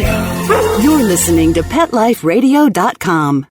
You're listening to PetLifeRadio.com.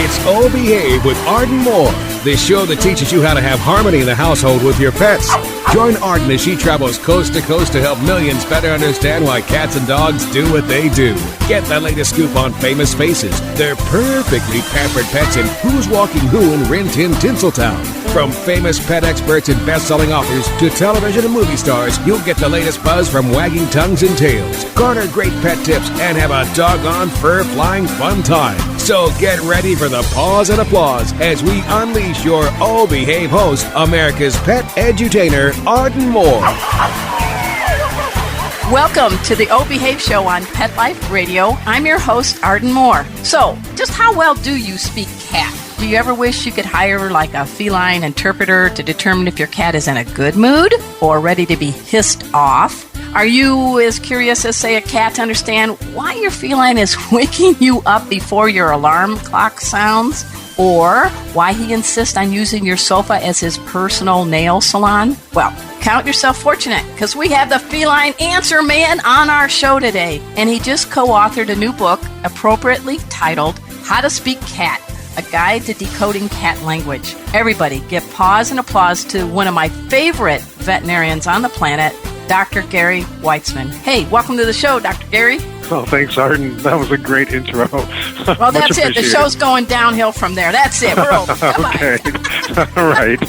It's Oh Behave with Arden Moore, the show that teaches you how to have harmony in the household with your pets. Join Arden as she travels coast to coast to help millions better understand why cats and dogs do what they do. Get the latest scoop on famous faces, their perfectly pampered pets, and who's walking who in Rin Tin Tinseltown. From famous pet experts and best-selling authors to television and movie stars, you'll get the latest buzz from wagging tongues and tails, garner great pet tips, and have a doggone fur-flying fun time. So get ready for the pause and applause as we unleash your Oh Behave host, America's pet edutainer, Arden Moore. Welcome to the Oh Behave Show on Pet Life Radio. I'm your host, Arden Moore. So, just how well do you speak cat? Do you ever wish you could hire like a feline interpreter to determine if your cat is in a good mood or ready to be hissed off? Are you as curious as, say, a cat to understand why your feline is waking you up before your alarm clock sounds? Or why he insists on using your sofa as his personal nail salon? Well, count yourself fortunate, because we have the Feline Answer Man on our show today. And he just co-authored a new book appropriately titled How to Speak Cat, a guide to decoding cat language. Everybody give pause and applause to one of my favorite veterinarians on the planet, Dr. Gary Weitzman. Hey, welcome to the show, Dr. Gary. Oh, thanks, Arden. That was a great intro. Well, that's it. The show's going downhill from there. That's it. We're over. Okay. All right.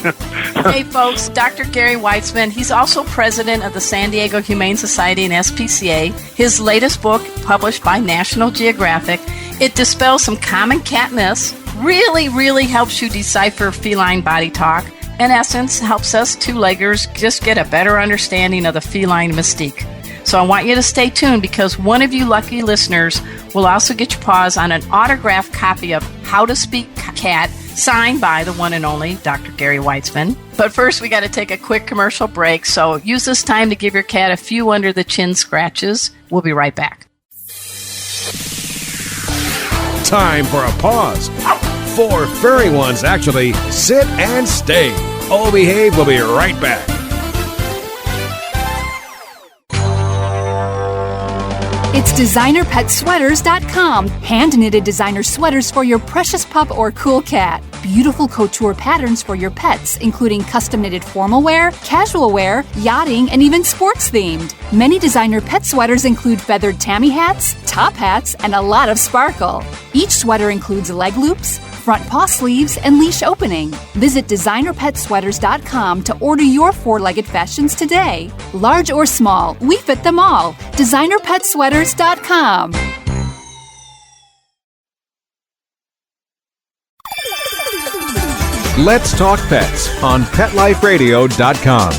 Hey, folks, Dr. Gary Weitzman. He's also president of the San Diego Humane Society and SPCA. His latest book, published by National Geographic, it dispels some common cat myths, really helps you decipher feline body talk, in essence, helps us two-leggers just get a better understanding of the feline mystique. So I want you to stay tuned, because one of you lucky listeners will also get your paws on an autographed copy of How to Speak Cat, signed by the one and only Dr. Gary Weitzman. But first, we got to take a quick commercial break, so use this time to give your cat a few under-the-chin scratches. We'll be right back. Time for a pause. 4 furry ones, actually. Sit and stay. Oh Behave will be right back. It's DesignerPetSweaters.com. Hand-knitted designer sweaters for your precious pup or cool cat. Beautiful couture patterns for your pets, including custom-knitted formal wear, casual wear, yachting, and even sports-themed. Many designer pet sweaters include feathered tammy hats, top hats, and a lot of sparkle. Each sweater includes leg loops, front paw sleeves, and leash opening. Visit DesignerPetSweaters.com to order your 4-legged fashions today. Large or small, we fit them all. DesignerPetSweaters.com. Let's Talk Pets on PetLifeRadio.com.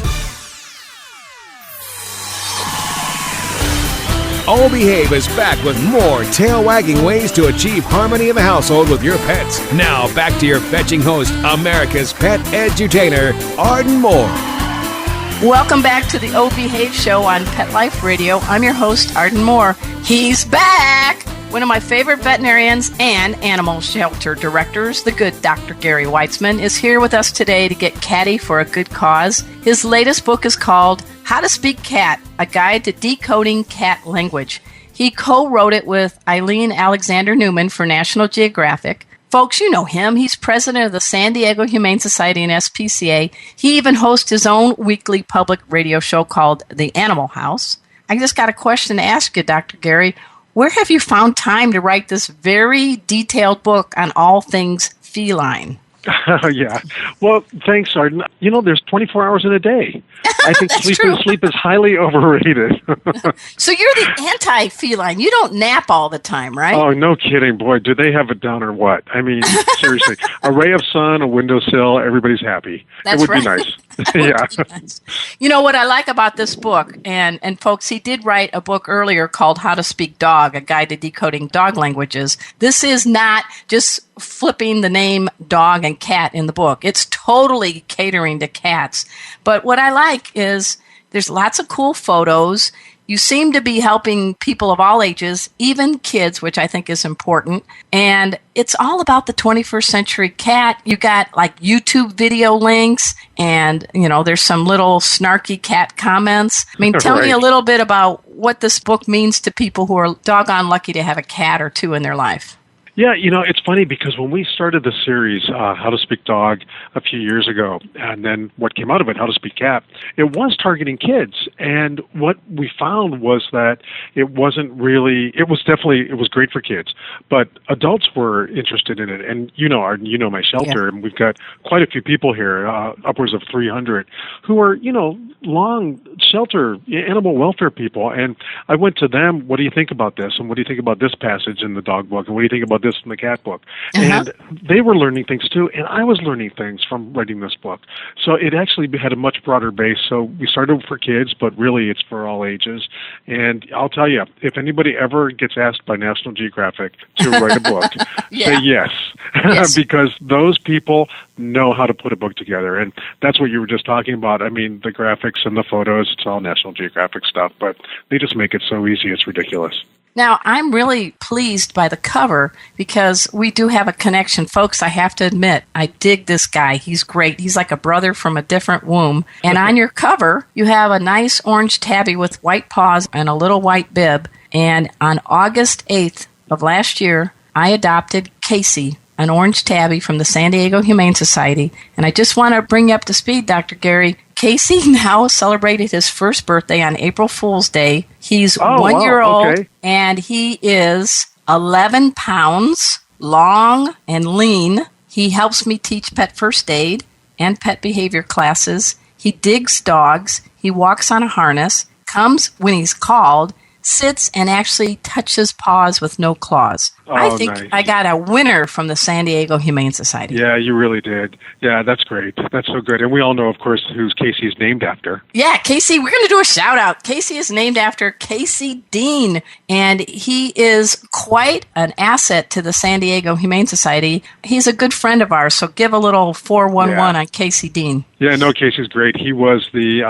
Oh Behave is back with more tail-wagging ways to achieve harmony in the household with your pets. Now, back to your fetching host, America's pet edutainer, Arden Moore. Welcome back to the Oh Behave Show on Pet Life Radio. I'm your host, Arden Moore. He's back! One of my favorite veterinarians and animal shelter directors, the good Dr. Gary Weitzman, is here with us today to get Catty for a good cause. His latest book is called How to Speak Cat, a guide to decoding cat language. He co-wrote it with Eileen Alexander Newman for National Geographic. Folks, you know him. He's president of the San Diego Humane Society and SPCA. He even hosts his own weekly public radio show called The Animal House. I just got a question to ask you, Dr. Gary. Where have you found time to write this very detailed book on all things feline? Yeah. Well, thanks, Arden. You know, there's 24 hours in a day. I think sleep is highly overrated. So you're the anti-feline. You don't nap all the time, right? Oh, no kidding. Boy, do they have it down or what? I mean, seriously. A ray of sun, a windowsill, everybody's happy. That's it would right. be nice. Yeah. Nice. You know what I like about this book, and folks, he did write a book earlier called How to Speak Dog, a guide to decoding dog languages. This is not just flipping the name dog and cat in the book. It's totally catering to cats. But what I like is there's lots of cool photos. you seem to be helping people of all ages, even kids, which I think is important. And it's all about the 21st century cat. You got like YouTube video links and, there's some little snarky cat comments. I mean, tell me a little bit about what this book means to people who are doggone lucky to have a cat or two in their life. Yeah, it's funny because when we started the series, How to Speak Dog, a few years ago, and then what came out of it, How to Speak Cat, it was targeting kids. And what we found was that it was great for kids, but adults were interested in it. And Arden, my shelter, and we've got quite a few people here, upwards of 300, who are, long shelter, animal welfare people. And I went to them, what do you think about this? And what do you think about this passage in the dog book? And what do you think about this in the cat book? And they were learning things too, and I was learning things from writing this book. So it actually had a much broader base. So we started for kids, but really it's for all ages. And I'll tell you, if anybody ever gets asked by National Geographic to write a book, say yes. Because those people know how to put a book together. And that's what you were just talking about. I mean, the graphics and the photos, it's all National Geographic stuff, but they just make it so easy, it's ridiculous. Now, I'm really pleased by the cover because we do have a connection. Folks, I have to admit, I dig this guy. He's great. He's like a brother from a different womb. And on your cover, you have a nice orange tabby with white paws and a little white bib. And on August 8th of last year, I adopted Casey, an orange tabby from the San Diego Humane Society. And I just want to bring you up to speed, Dr. Gary. Casey now celebrated his first birthday on April Fool's Day. He's 1 year old, and he is 11 pounds, long and lean. He helps me teach pet first aid and pet behavior classes. He digs dogs. He walks on a harness, comes when he's called, sits and actually touches paws with no claws. I think nice. I got a winner from the San Diego Humane Society. Yeah, you really did. Yeah, that's great. That's so good. And we all know, of course, who Casey is named after. Yeah, Casey, we're going to do a shout out. Casey is named after Casey Dean, and he is quite an asset to the San Diego Humane Society. He's a good friend of ours, so give a little 411 on Casey Dean. Yeah, no, Casey's great. He was the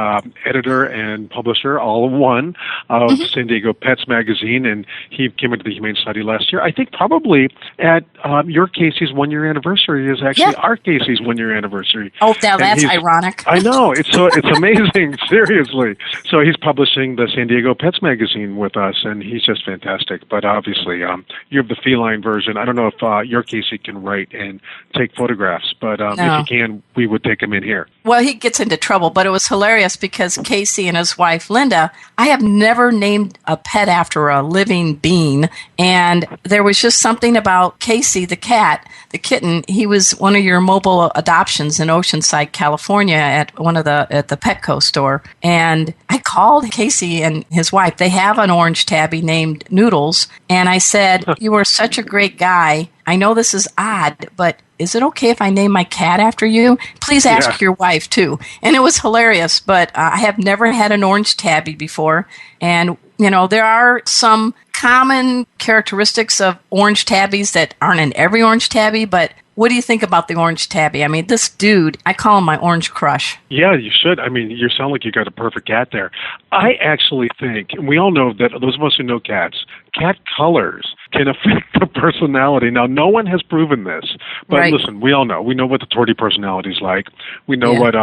editor and publisher, all in one, of San Diego Pets magazine, and he came into the Humane Society last year. I think probably at your Casey's 1 year anniversary is actually our Casey's 1 year anniversary. Oh, that's ironic. I know. It's amazing, seriously. So he's publishing the San Diego Pets magazine with us, and he's just fantastic. But obviously, you have the feline version. I don't know if your Casey can write and take photographs, but if you can, we would take him in here. Well, he gets into trouble, but it was hilarious because Casey and his wife, Linda, I have never named a pet after a living being, and there was just something about Casey, the cat, the kitten. He was one of your mobile adoptions in Oceanside, California at the Petco store, and I called Casey and his wife. They have an orange tabby named Noodles, and I said, "You are such a great guy. I know this is odd, but is it okay if I name my cat after you? Please ask your wife, too." And it was hilarious, but I have never had an orange tabby before. And, there are some common characteristics of orange tabbies that aren't in every orange tabby, but what do you think about the orange tabby? I mean, this dude, I call him my orange crush. Yeah, you should. I mean, you sound like you got a perfect cat there. I actually think, and we all know that those of us who know cats, cat colors can affect the personality. Now, no one has proven this, but listen, we all know. We know what the tortie personality is like. We know what,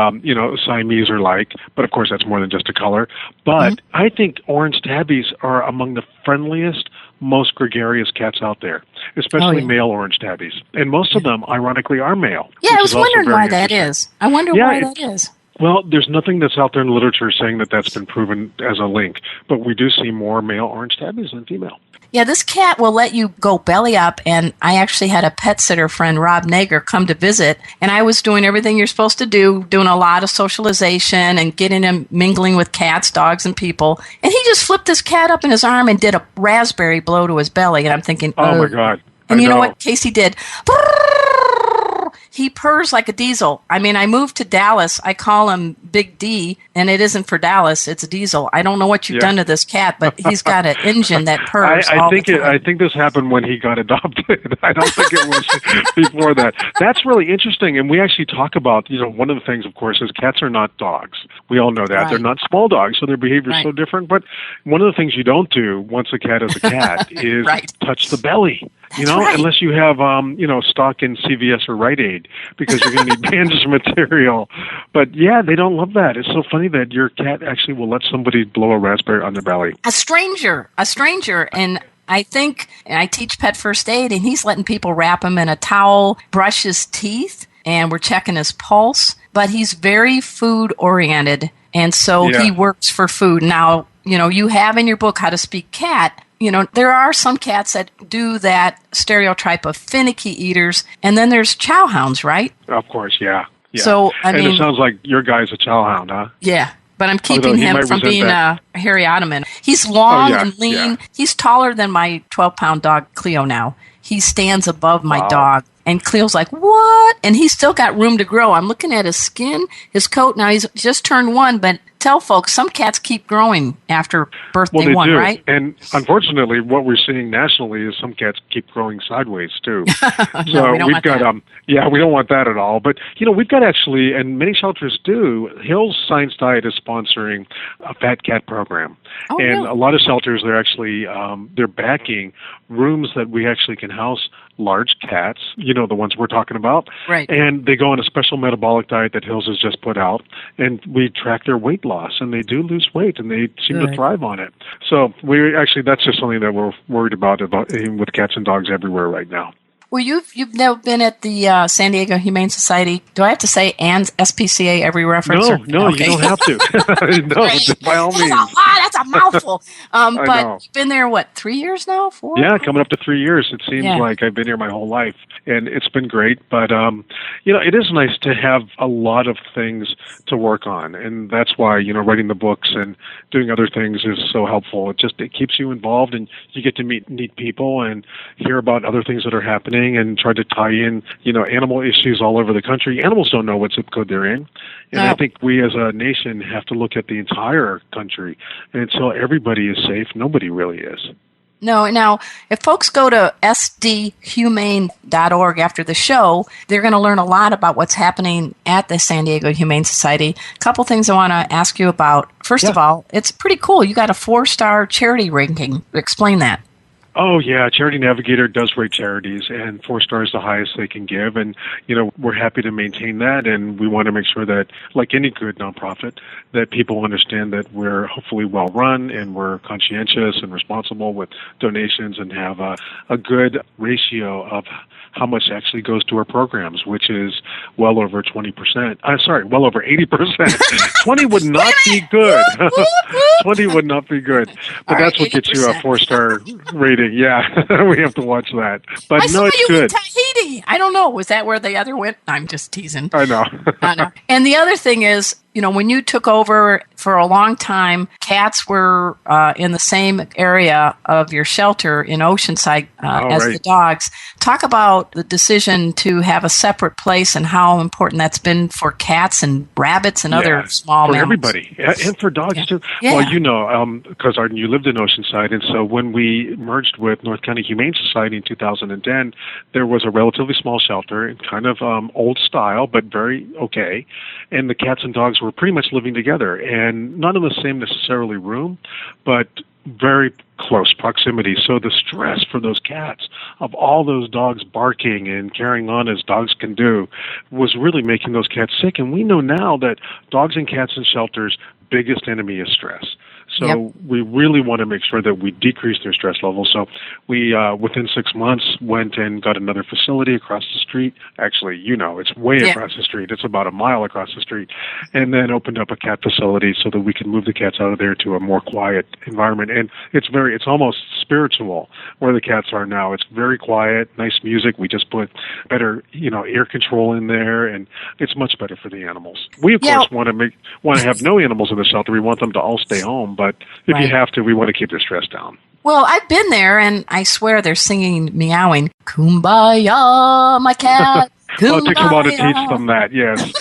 Siamese are like, but of course that's more than just a color. But I think orange tabbies are among the friendliest, most gregarious cats out there, especially male orange tabbies. And most of them, ironically, are male. Yeah, I was wondering why that is. I wonder why that is. Well, there's nothing that's out there in the literature saying that that's been proven as a link, but we do see more male orange tabbies than female. Yeah, this cat will let you go belly up, and I actually had a pet sitter friend, Rob Nager, come to visit, and I was doing everything you're supposed to do, doing a lot of socialization and getting him mingling with cats, dogs, and people, and he just flipped this cat up in his arm and did a raspberry blow to his belly, and I'm thinking, oh my God. And you know what Casey did? he purrs like a diesel. I mean, I moved to Dallas. I call him Big D, and it isn't for Dallas. It's Diesel. I don't know what you've done to this cat, but he's got an engine that purrs all the time. I think this happened when he got adopted. I don't think it was before that. That's really interesting, and we actually talk about, one of the things, of course, is cats are not dogs. We all know that. Right. They're not small dogs, so their behavior is so different. But one of the things you don't do once a cat is a cat is touch the belly. Unless you have, stock in CVS or Rite Aid, because you're going to need bandage material. But yeah, they don't love that. It's so funny that your cat actually will let somebody blow a raspberry on their belly. A stranger. And I think I teach pet first aid, and he's letting people wrap him in a towel, brush his teeth, and we're checking his pulse. But he's very food oriented, and so he works for food. Now, you have in your book How to Speak Cat. There are some cats that do that stereotype of finicky eaters, and then there's chow hounds, right? Of course, yeah. So, and it sounds like your guy's a chow hound, huh? Yeah, but I'm keeping him from being a hairy Ottoman. He's long and lean. Yeah. He's taller than my 12-pound dog, Cleo, now. He stands above my dog. And Cleo's like, what? And he's still got room to grow. I'm looking at his skin, his coat. Now, he's just turned 1, but tell folks, some cats keep growing after birthday 1, right? And unfortunately, what we're seeing nationally is some cats keep growing sideways, too. No, we don't want that. We don't want that at all. But, we've got actually, and many shelters do, Hill's Science Diet is sponsoring a fat cat program. Oh, and really? a lot of shelters, they're actually, they're backing rooms that we actually can house large cats, the ones we're talking about. Right. And they go on a special metabolic diet that Hills has just put out, and we track their weight loss, and they do lose weight, and they seem to thrive on it. So that's just something that we're worried about with cats and dogs everywhere right now. Well, you've never been at the San Diego Humane Society. Do I have to say and SPCA every reference? No, okay. You don't have to. No, by all means. That's a mouthful. But you've been there, 3 years now? 4? Yeah, coming up to 3 years. It seems like I've been here my whole life, and it's been great. But, it is nice to have a lot of things to work on, and that's why, writing the books and doing other things is so helpful. It keeps you involved, and you get to meet neat people and hear about other things that are happening, and try to tie in, animal issues all over the country. Animals don't know what zip code they're in. And I think we as a nation have to look at the entire country. And until everybody is safe, nobody really is. No. Now, if folks go to sdhumane.org after the show, they're going to learn a lot about what's happening at the San Diego Humane Society. A couple things I want to ask you about. First of all, it's pretty cool. You got a 4-star charity ranking. Explain that. Oh, yeah. Charity Navigator does rate charities, and 4 stars is the highest they can give. And, we're happy to maintain that, and we want to make sure that, like any good nonprofit, that people understand that we're hopefully well-run and we're conscientious and responsible with donations and have a good ratio of how much actually goes to our programs, which is well over 20%. Well over 80%. 20 would not be good. 20 would not be good. But that's what gets you a 4-star rating. Yeah, we have to watch that. But I saw it's you good. in Tahiti. I don't know. Was that where the other went? I'm just teasing. I know. And the other thing is, when you took over for a long time, cats were in the same area of your shelter in Oceanside as the dogs. Talk about the decision to have a separate place and how important that's been for cats and rabbits and other small mammals. For everybody, and for dogs too. Yeah. Well, because Arden, you lived in Oceanside, and so when we merged with North County Humane Society in 2010, there was a relatively small shelter, kind of old style, but very okay, and the cats and dogs were pretty much living together, and not in the same necessarily room, but very close proximity. So the stress for those cats of all those dogs barking and carrying on as dogs can do was really making those cats sick. And we know now that dogs and cats in shelters' biggest enemy is stress. So we really want to make sure that we decrease their stress levels. So we, within 6 months, went and got another facility across the street. Actually, it's way across the street. It's about a mile across the street. And then opened up a cat facility so that we can move the cats out of there to a more quiet environment. And it's almost spiritual where the cats are now. It's very quiet, nice music. We just put better, air control in there, and it's much better for the animals. We, of course, want to have no animals in the shelter. We want them to all stay home. But if you have to, we want to keep their stress down. Well, I've been there, and I swear they're singing, meowing, "Kumbaya, my cat." Well, it takes a while to teach them that, yes.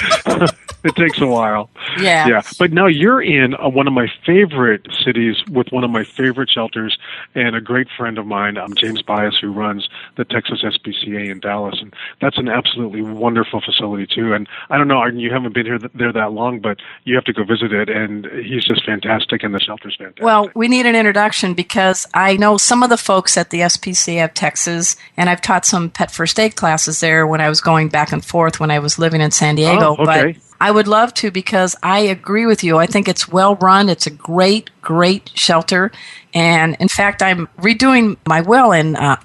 It takes a while. Yeah. But now you're in one of my favorite cities with one of my favorite shelters and a great friend of mine, James Bias, who runs the Texas SPCA in Dallas. And that's an absolutely wonderful facility, too. And I don't know, Arden, you haven't been there that long, but you have to go visit it. And he's just fantastic, and the shelter's fantastic. Well, we need an introduction because I know some of the folks at the SPCA of Texas, and I've taught some pet first aid classes there when I was going back and forth when I was living in San Diego. Oh, okay. But I would love to because I agree with you. I think it's well run. It's a great shelter. And in fact, I'm redoing my will, and I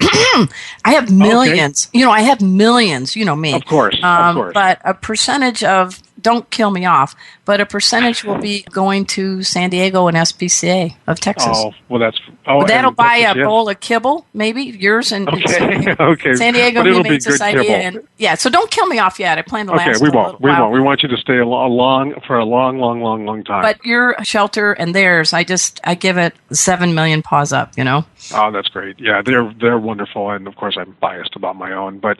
have millions. Okay. I have millions. You know me. Of course. But a percentage of, don't kill me off, but a percentage will be going to San Diego and SPCA of Texas. Oh, well, that'll buy Texas, a bowl of kibble, maybe yours and okay. San Diego But it'll Humane be good Society. kibble. And, so don't kill me off yet. I plan to last. Okay, we won't. While. We want you to stay for a long time. But your shelter and theirs, I give it 7 million paws up. Oh, that's great. Yeah, they're wonderful, and of course I'm biased about my own, but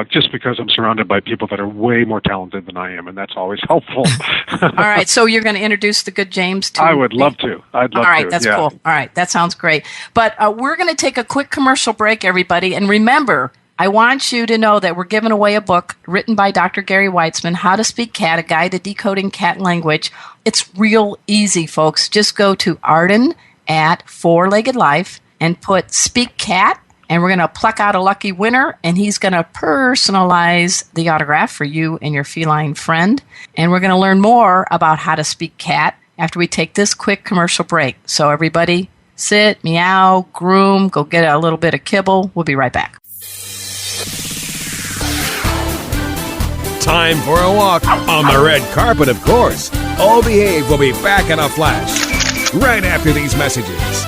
just because I'm surrounded by people that are way more talented than I am, and that's always helpful. All right, so you're going to introduce the good James to I would love to. I'd love to. All right, that's cool. All right, that sounds great. But we're going to take a quick commercial break, everybody, and remember, I want you to know that we're giving away a book written by Dr. Gary Weitzman, How to Speak Cat, a guide to decoding cat language. It's real easy, folks. Just go to Arden at 4-Legged Life and put Speak Cat, and we're going to pluck out a lucky winner, and he's going to personalize the autograph for you and your feline friend. And we're going to learn more about how to speak cat after we take this quick commercial break. So everybody, sit, meow, groom, go get a little bit of kibble. We'll be right back. Time for a walk on the red carpet, of course. All Behave will be back in a flash right after these messages.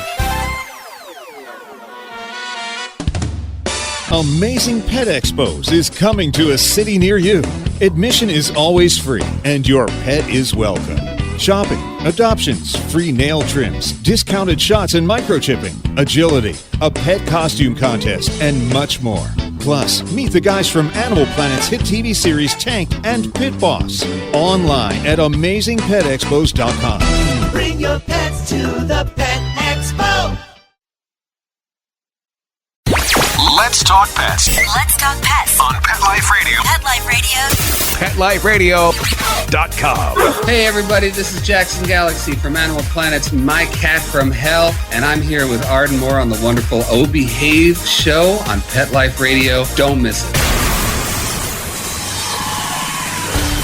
Amazing Pet Expos is coming to a city near you. Admission is always free, and your pet is welcome. Shopping, adoptions, free nail trims, discounted shots and microchipping, agility, a pet costume contest, and much more. Plus, meet the guys from Animal Planet's hit TV series Tank and Pit Boss. Online at AmazingPetExpos.com. Bring your pets to the Pet Expo. Let's talk pets. Let's talk pets On Pet Life Radio. Pet Life Radio. PetLifeRadio.com. Hey everybody, this is Jackson Galaxy from Animal Planet's My Cat from Hell, and I'm here with Arden Moore on the wonderful O Behave show on Pet Life Radio. Don't miss it.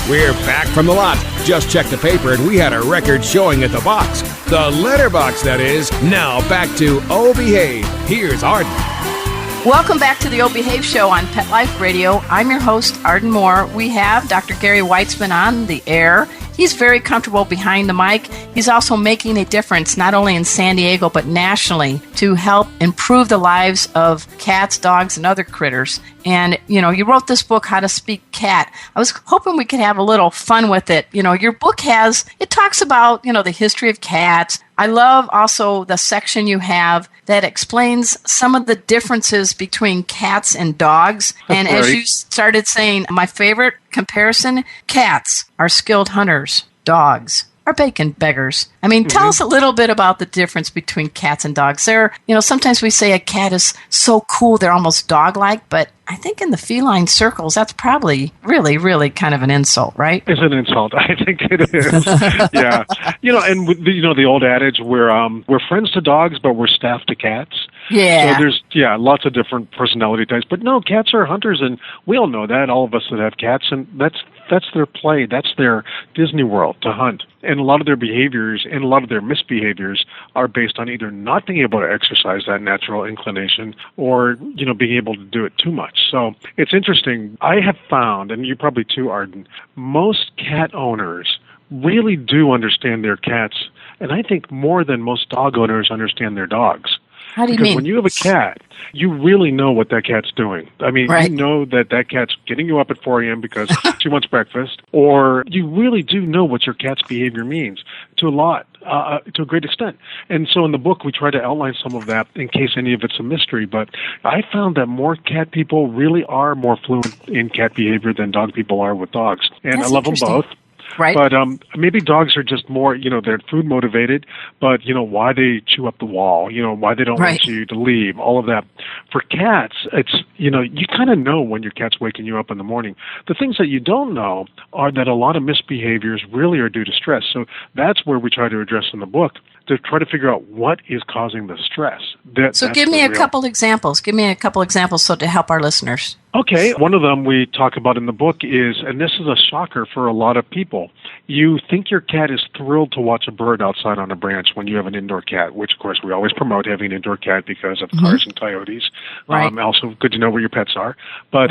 We're back from the lot. Just checked the paper and we had a record showing at the box. The letterbox, that is. Now back to O Behave. Here's Arden. Welcome back to the O Behave Show on Pet Life Radio. I'm your host, Arden Moore. We have Dr. Gary Weitzman on the air. He's very comfortable behind the mic. He's also making a difference not only in San Diego but nationally to help improve the lives of cats, dogs, and other critters. And, you wrote this book, How to Speak Cat. I was hoping we could have a little fun with it. Your book talks about, the history of cats. I love also the section you have that explains some of the differences between cats and dogs. And as you started saying, my favorite comparison, cats are skilled hunters, dogs are bacon beggars. I mean, tell us a little bit about the difference between cats and dogs. Sometimes we say a cat is so cool, they're almost dog-like, but I think in the feline circles, that's probably really, really kind of an insult, right? It's an insult. I think it is. Yeah. And the old adage, we're friends to dogs, but we're staff to cats. Yeah. So there's lots of different personality types. But no, cats are hunters, and we all know that. All of us that have cats, and that's their play. That's their Disney World, to hunt. And a lot of their behaviors and a lot of their misbehaviors are based on either not being able to exercise that natural inclination or, being able to do it too much. So it's interesting. I have found, and you probably too, Arden, most cat owners really do understand their cats, and I think more than most dog owners understand their dogs. How do you Because mean? when you have a cat, you really know what that cat's doing. I mean, Right. You know that cat's getting you up at 4 a.m. because she wants breakfast, or you really do know what your cat's behavior means to a lot. to a great extent. And so in the book, we try to outline some of that in case any of it's a mystery. But I found that more cat people really are more fluent in cat behavior than dog people are with dogs. And That's I love them both. Right. But maybe dogs are just more, they're food motivated, but, why they chew up the wall, why they don't want you to leave, all of that. For cats, it's, you kind of know when your cat's waking you up in the morning. The things that you don't know are that a lot of misbehaviors really are due to stress. So that's where we try to address in the book, to try to figure out what is causing the stress. So give me a couple examples. Give me a couple examples so to help our listeners. Okay, one of them we talk about in the book is, and this is a shocker for a lot of people, you think your cat is thrilled to watch a bird outside on a branch when you have an indoor cat, which of course we always promote having an indoor cat because of cars and coyotes. Right. Also good to know where your pets are. But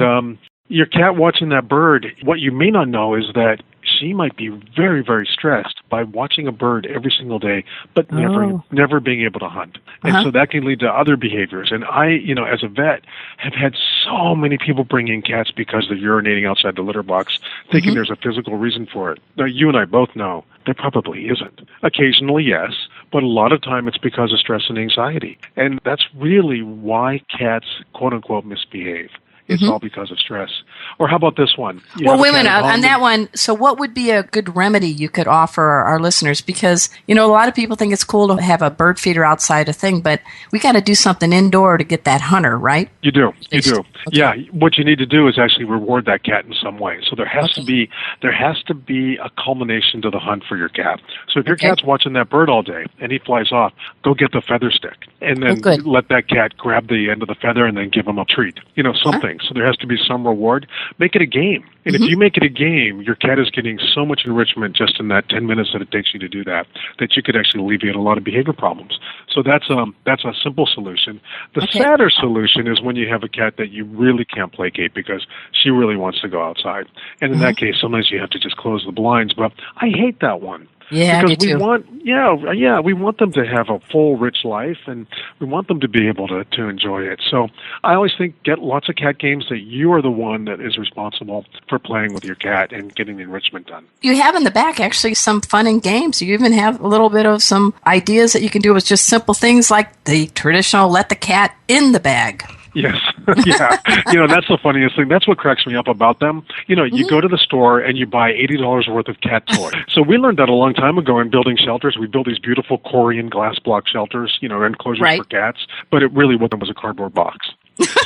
your cat watching that bird, what you may not know is that she might be very, very stressed by watching a bird every single day, but never being able to hunt. And so that can lead to other behaviors. And I, as a vet, have had so many people bring in cats because they're urinating outside the litter box, thinking there's a physical reason for it. Now, you and I both know there probably isn't. Occasionally, yes, but a lot of time it's because of stress and anxiety. And that's really why cats, quote-unquote, misbehave. It's all because of stress. Or how about this one? Well, wait a minute. On that one, so what would be a good remedy you could offer our listeners? Because, a lot of people think it's cool to have a bird feeder outside a thing, but we got to do something indoor to get that hunter, right? You do. Okay. Yeah. What you need to do is actually reward that cat in some way. So there has to be a culmination to the hunt for your cat. So if your cat's watching that bird all day and he flies off, go get the feather stick and then let that cat grab the end of the feather and then give him a treat. Something. So there has to be some reward. Make it a game. And if you make it a game, your cat is getting so much enrichment just in that 10 minutes that it takes you to do that you could actually alleviate a lot of behavior problems. So that's a simple solution. The sadder solution is when you have a cat that you really can't placate because she really wants to go outside. And in that case, sometimes you have to just close the blinds. But I hate that one. Yeah, because we want them to have a full, rich life, and we want them to be able to enjoy it. So I always think get lots of cat games that you are the one that is responsible for playing with your cat and getting the enrichment done. You have in the back actually some fun and games. You even have a little bit of some ideas that you can do with just simple things like the traditional let the cat in the bag. Yes. Yeah. That's the funniest thing. That's what cracks me up about them. You go to the store and you buy $80 worth of cat toys. So we learned that a long time ago in building shelters. We built these beautiful Korean glass block shelters, enclosures for cats, but it really was a cardboard box.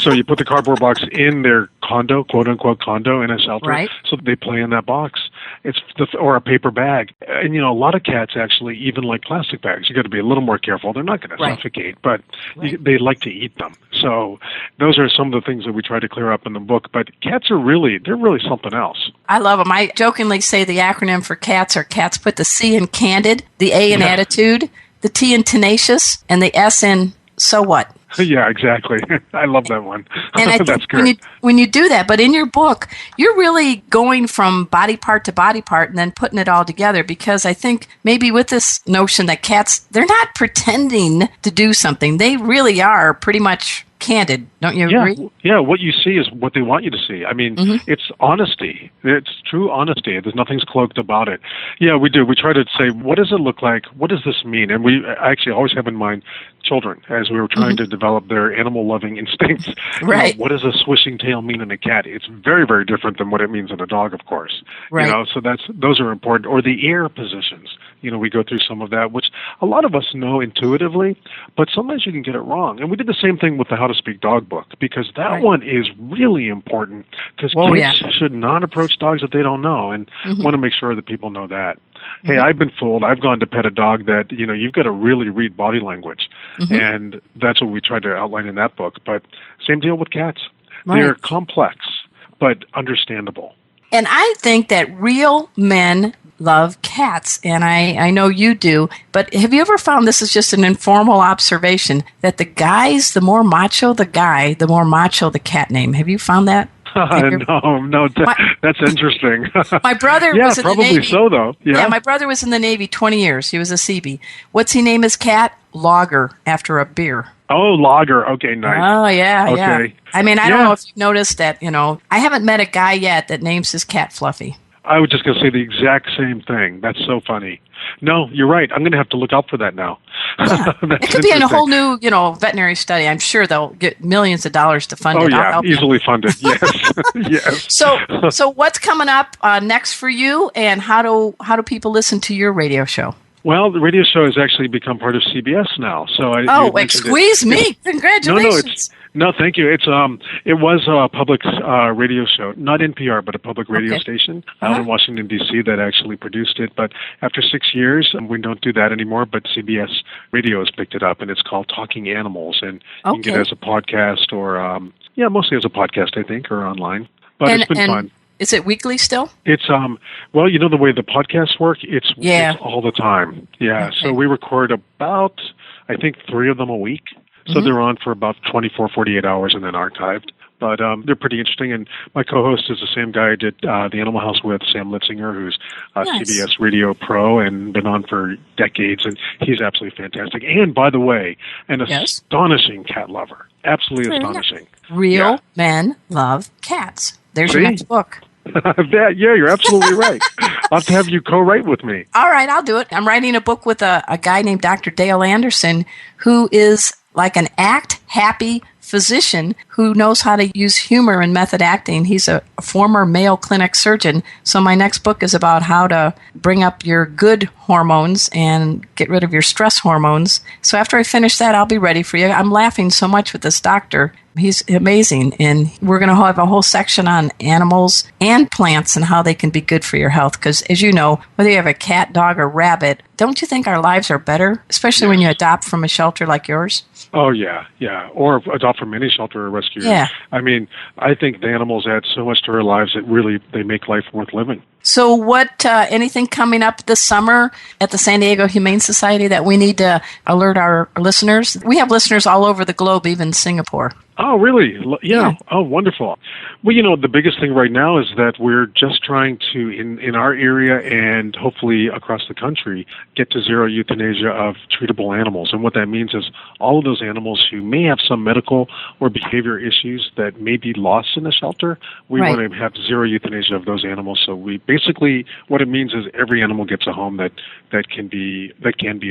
So you put the cardboard box in their condo, quote unquote condo, in a shelter. So they play in that box. Or a paper bag. And, a lot of cats actually even like plastic bags. You got to be a little more careful. They're not going to suffocate, but they like to eat them. So those are some of the things that we try to clear up in the book. But cats they're really something else. I love them. I jokingly say the acronym for cats are cats. Put the C in candid, the A in attitude, the T in tenacious, and the S in so what. Yeah, exactly. I love that one. And I think when you do that, but in your book, you're really going from body part to body part and then putting it all together, because I think maybe with this notion that cats, they're not pretending to do something. They really are pretty much candid. Don't you agree? Yeah, what you see is what they want you to see. I mean, it's honesty. It's true honesty. There's nothing's cloaked about it. Yeah, we do. We try to say, what does it look like? What does this mean? And we actually always have in mind children as we were trying to develop their animal-loving instincts. Right. What does a swishing tail mean in a cat? It's very, very different than what it means in a dog, of course. Right. So those are important. Or the ear positions. We go through some of that, which a lot of us know intuitively, but sometimes you can get it wrong. And we did the same thing with the How to Speak Dog book, because that one is really important, because kids should not approach dogs that they don't know, and want to make sure that people know that. Hey, I've been fooled. I've gone to pet a dog that, you've got to really read body language. And that's what we tried to outline in that book. But same deal with cats. Right. They're complex, but understandable. And I think that real men love cats, and I know you do, but have you ever found, this is just an informal observation, that the more macho the guy, the more macho the cat name? Have you found that? No, that's interesting. My brother was in the Navy. Probably so, though. Yeah, my brother was in the Navy 20 years. He was a Seabee. What's he name his cat? Lager, after a beer. Oh, lager. Okay, nice. Oh, yeah, okay. I mean, I don't know if you've noticed that, I haven't met a guy yet that names his cat Fluffy. I was just going to say the exact same thing. That's so funny. No, you're right. I'm going to have to look out for that now. Yeah. It could be in a whole new, veterinary study. I'm sure they'll get millions of dollars to fund it. Oh, yeah, easily funded. Yes, yes. So what's coming up next for you, and how do people listen to your radio show? Well, the radio show has actually become part of CBS now. So Squeeze me! Congratulations! No, thank you. It was a public radio show, not NPR, but a public radio station out in Washington, D.C. that actually produced it. But after 6 years, we don't do that anymore, but CBS Radio has picked it up, and it's called Talking Animals. And you can get it as a podcast or, mostly as a podcast, I think, or online. But it's been fun. Is it weekly still? It's the way the podcasts work, it's all the time. Yeah. Okay. So we record about, I think, 3 of them a week. So they're on for about 24, 48 hours and then archived. But they're pretty interesting. And my co-host is the same guy I did The Animal House with, Sam Litzinger, who's CBS Radio Pro and been on for decades. And he's absolutely fantastic. And, by the way, an astonishing cat lover. Absolutely astonishing. Real men love cats. There's your next book. You're absolutely right. I'll have to have you co-write with me. All right, I'll do it. I'm writing a book with a guy named Dr. Dale Anderson, who is like an act-happy physician who knows how to use humor and method acting. He's a former Mayo Clinic surgeon. So my next book is about how to bring up your good hormones and get rid of your stress hormones. So after I finish that, I'll be ready for you. I'm laughing so much with this doctor. He's amazing. And we're going to have a whole section on animals and plants and how they can be good for your health. Because as you know, whether you have a cat, dog, or rabbit, don't you think our lives are better, especially when you adopt from a shelter like yours? Oh, yeah. Or adopt from any shelter or rescue. Yeah. I mean, I think the animals add so much to our lives that really they make life worth living. So what, anything coming up this summer at the San Diego Humane Society that we need to alert our listeners? We have listeners all over the globe, even Singapore. Oh, really? Yeah. Oh, wonderful. Well, the biggest thing right now is that we're just trying to, in our area and hopefully across the country, get to zero euthanasia of treatable animals. And what that means is all of those animals who may have some medical or behavior issues that may be lost in the shelter, we want to have zero euthanasia of those animals. So we basically, what it means is every animal gets a home that can be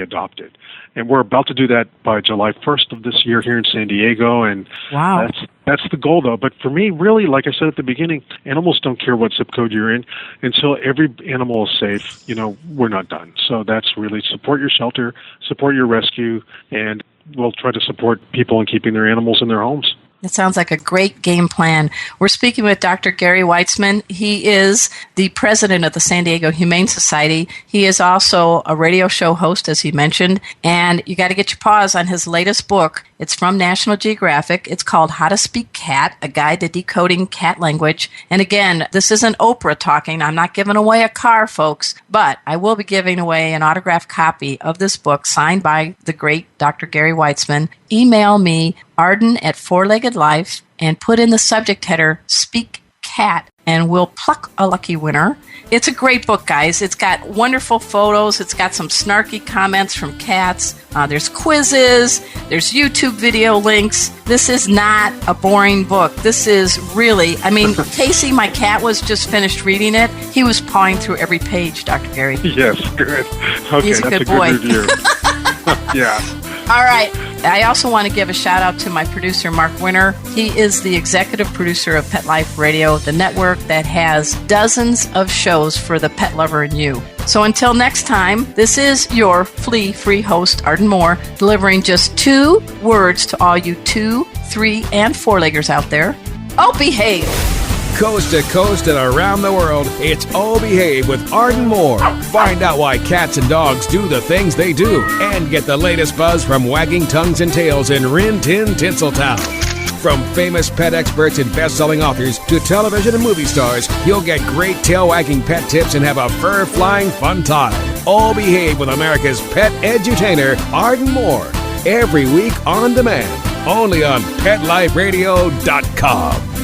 adopted. And we're about to do that by July 1st of this year here in San Diego. And wow. That's the goal, though. But for me, really, like I said at the beginning, animals don't care what zip code you're in. Until every animal is safe, we're not done. So that's really support your shelter, support your rescue, and we'll try to support people in keeping their animals in their homes. That sounds like a great game plan. We're speaking with Dr. Gary Weitzman. He is the president of the San Diego Humane Society. He is also a radio show host, as he mentioned, and you got to get your paws on his latest book. It's from National Geographic. It's called How to Speak Cat, A Guide to Decoding Cat Language. And again, this isn't Oprah talking. I'm not giving away a car, folks, but I will be giving away an autographed copy of this book signed by the great Dr. Gary Weitzman. Email me, Arden at 4-Legged Life, and put in the subject header, Speak Cat, and we'll pluck a lucky winner. It's a great book, guys. It's got wonderful photos. It's got some snarky comments from cats. There's quizzes. There's YouTube video links. This is not a boring book. This is really, Casey, my cat, was just finished reading it. He was pawing through every page, Dr. Gary. Yes, good. Okay, he's a that's good boy. Good review. Yeah. All right. I also want to give a shout out to my producer, Mark Winter. He is the executive producer of Pet Life Radio, the network that has dozens of shows for the pet lover in you. So until next time, this is your flea-free host, Arden Moore, delivering just 2 words to all you 2, 3, and 4-leggers out there. Oh, behave. Coast to coast and around the world, it's Oh Behave with Arden Moore. Find out why cats and dogs do the things they do and get the latest buzz from wagging tongues and tails in Rin Tin Tinseltown. From famous pet experts and best-selling authors to television and movie stars, you'll get great tail-wagging pet tips and have a fur-flying fun time. Oh Behave with America's pet edutainer, Arden Moore. Every week on demand, only on PetLifeRadio.com.